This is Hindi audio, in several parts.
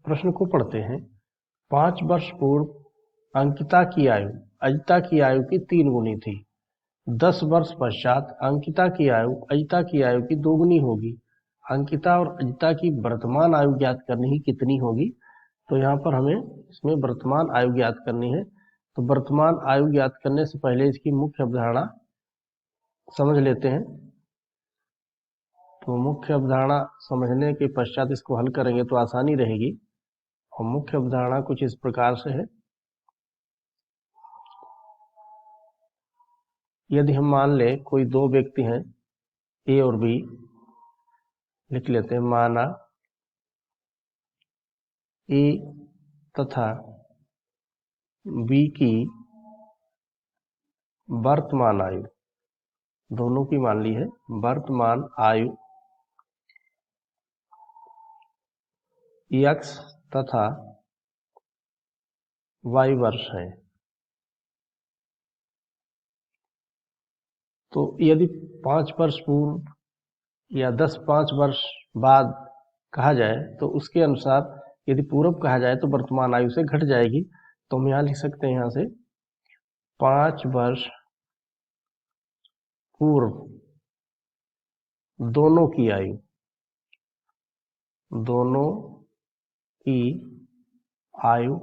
प्रश्न को पढ़ते हैं। 5 वर्ष पूर्व अंकिता की आयु अजिता की आयु की 3 गुनी थी। 10 वर्ष पश्चात अंकिता की आयु अजिता की आयु की 2 गुनी होगी। अंकिता और अजिता की वर्तमान आयु ज्ञात करनी ही कितनी होगी। तो यहाँ पर हमें इसमें वर्तमान आयु ज्ञात करनी है। तो वर्तमान आयु ज्ञात करने से पहले इसकी मुख्य अवधारणा समझ लेते हैं। तो मुख्य अवधारणा समझने के पश्चात इसको हल करेंगे तो आसानी रहेगी। और मुख्य अवधारणा कुछ इस प्रकार से है। यदि हम मान लें कोई दो व्यक्ति हैं ए और बी, लिख लेते हैं। माना ए तथा बी की वर्तमान आयु, दोनों की मान ली है वर्तमान आयु x तथा y वर्ष है। तो यदि 5 वर्ष पूर्व या 5 वर्ष बाद कहा जाए तो उसके अनुसार यदि पूर्व कहा जाए तो वर्तमान आयु से घट जाएगी। तो हम यहाँ लिख सकते हैं, यहाँ से 5 वर्ष पूर्व दोनों की आयु, दोनों की आयु,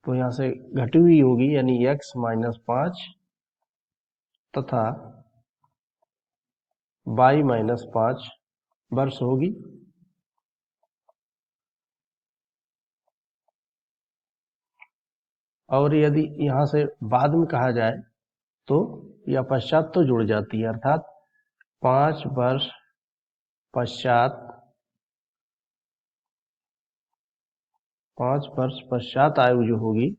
तो यहाँ से घटी हुई होगी यानी x - 5 तथा y - 5 वर्ष होगी। और यदि यहाँ से बाद में कहा जाए तो या पश्चात तो जुड़ जाती है, अर्थात 5 वर्ष पश्चात, 5 वर्ष पश्चात आयु जो होगी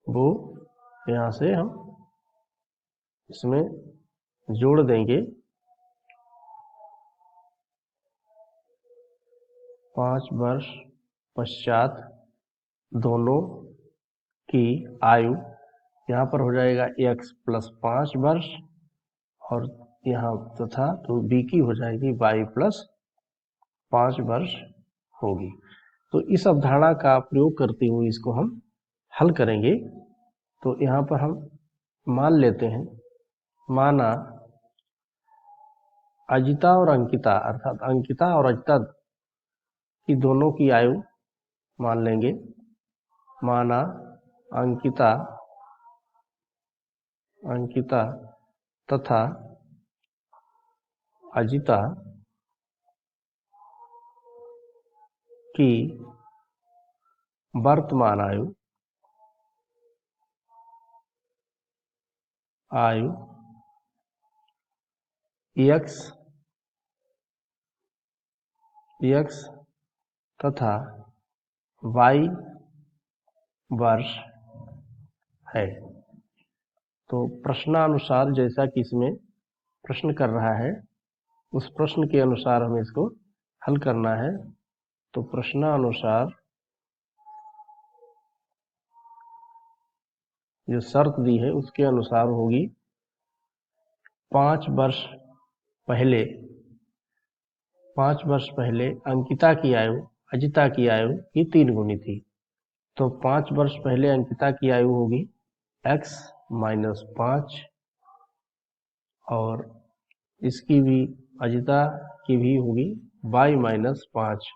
वो यहाँ से हम इसमें जोड़ देंगे। 5 वर्ष पश्चात दोनों की आयु, यहाँ पर हो जाएगा x + 5 वर्ष और यहाँ तथा तो b की हो जाएगी y + 5 वर्ष होगी। तो इस अवधारणा का प्रयोग करते हुए इसको हम हल करेंगे। तो यहाँ पर हम मान लेते हैं, माना अजिता और अंकिता, अर्थात अंकिता और अजिता की दोनों की आयु मान लेंगे। माना अंकिता तथा अजिता की वर्तमान आयु x तथा y वर्ष है। तो प्रश्नानुसार जैसा कि इसमें प्रश्न कर रहा है उस प्रश्न के अनुसार हमें इसको हल करना है। तो प्रश्नानुसार जो शर्त दी है उसके अनुसार होगी 5 वर्ष पहले अंकिता की आयु अजिता की आयु की 3 गुनी थी। तो 5 वर्ष पहले अंकिता की आयु होगी x - 5 और इसकी भी अजिता की भी होगी y - 5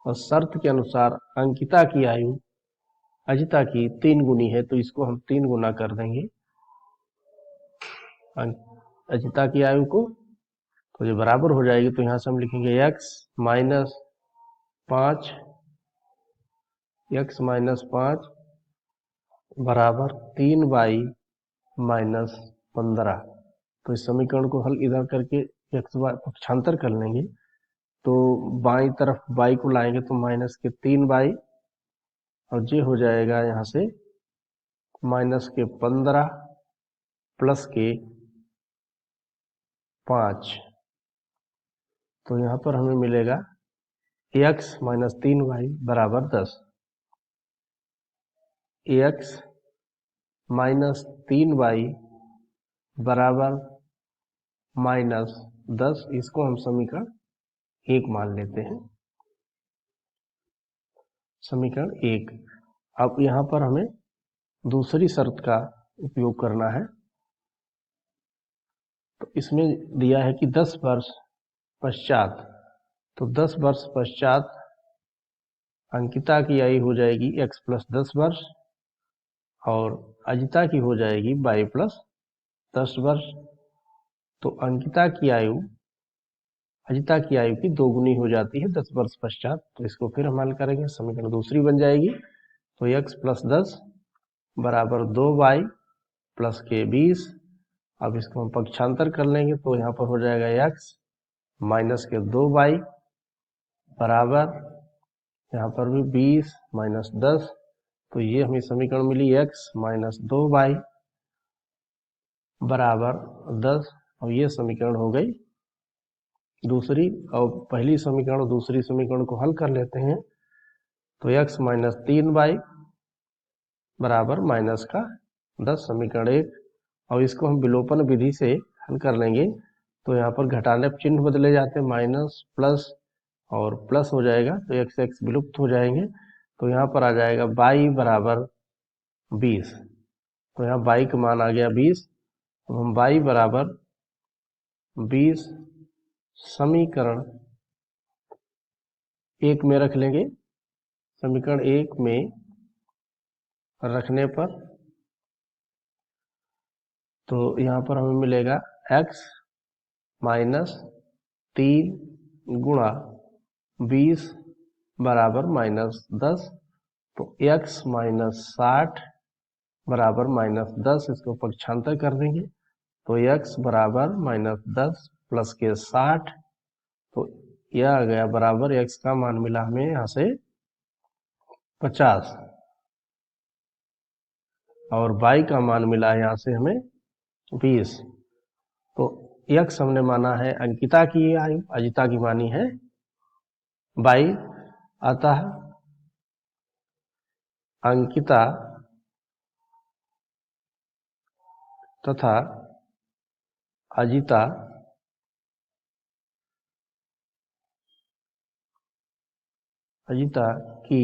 और शर्त के अनुसार अंकिता की आयु अजिता की 3 गुनी है, तो इसको हम 3 गुना कर देंगे अजिता की आयु को, तो ये बराबर हो जाएगी। तो यहाँ से हम लिखेंगे x - 5 बराबर 3y - 15। तो इस समीकरण को हल इधर करके x y पक्षांतर कर लेंगे। तो बाईं तरफ y को लाएंगे तो -3y और ये हो जाएगा यहाँ से -15 + 5। तो यहाँ पर हमें मिलेगा x - 3y बराबर 10। x - 3y बराबर -10, इसको हम समीकरण 1 मान लेते हैं। समीकरण 1। अब यहाँ पर हमें दूसरी शर्त का उपयोग करना है। तो इसमें दिया है कि 10 वर्ष पश्चात, तो 10 वर्ष पश्चात अंकिता की आयु हो जाएगी x प्लस 10 वर्ष और अजिता की हो जाएगी y प्लस 10 वर्ष। तो अंकिता की आयु अजिता की आयु की 2 गुनी हो जाती है 10 वर्ष पश्चात। तो इसको फिर हम हल करेंगे, समीकरण दूसरी बन जाएगी। तो x प्लस 10 बराबर 2y प्लस के 20। अब इसको हम पक्षांतर कर लेंगे तो यहाँ पर हो जाएगा x माइनस के 2y बराबर यहाँ पर भी 20 माइनस 10। तो ये हमें समीकरण मिली x माइनस 2y बराबर 10। और ये समीकरण हो गई दूसरी। और पहली समीकरण और दूसरी समीकरण को हल कर लेते हैं। तो x माइनस 3y बराबर माइनस का 10, समीकरण 1। और इसको हम विलोपन विधि से हल कर लेंगे। तो यहाँ पर घटाने पर चिन्ह बदले जाते हैं, माइनस प्लस और प्लस हो जाएगा, तो x x विलुप्त हो जाएंगे। तो यहाँ पर आ जाएगा y बराबर 20। तो यहाँ y का मान आ गया 20। तो हम y बराबर 20 समीकरण 1 में रख लेंगे। समीकरण 1 में रखने पर तो यहाँ पर हमें मिलेगा x माइनस 3 गुणा 20 बराबर माइनस 10। तो x माइनस 60 बराबर माइनस 10, इसको पक्षांतर कर देंगे। तो x बराबर माइनस 10 प्लस के 60। तो यह आ गया बराबर, x का मान मिला हमें यहाँ से 50 और y का मान मिला यहाँ से हमें 20। तो x हमने माना है अंकिता की आयु, अजिता की मानी है y। अतः अंकिता तथा अजिता की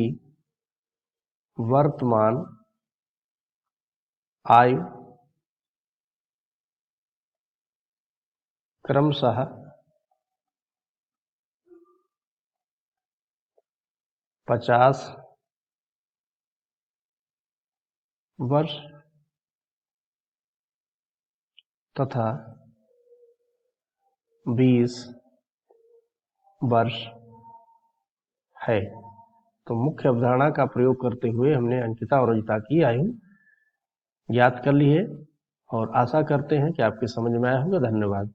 वर्तमान आयु क्रमशः 50 वर्ष तथा 20 वर्ष है। तो मुख्य अवधारणा का प्रयोग करते हुए हमने अंकिता और अजिता की आयु ज्ञात कर ली है और आशा करते हैं कि आपके समझ में आया होगा। धन्यवाद।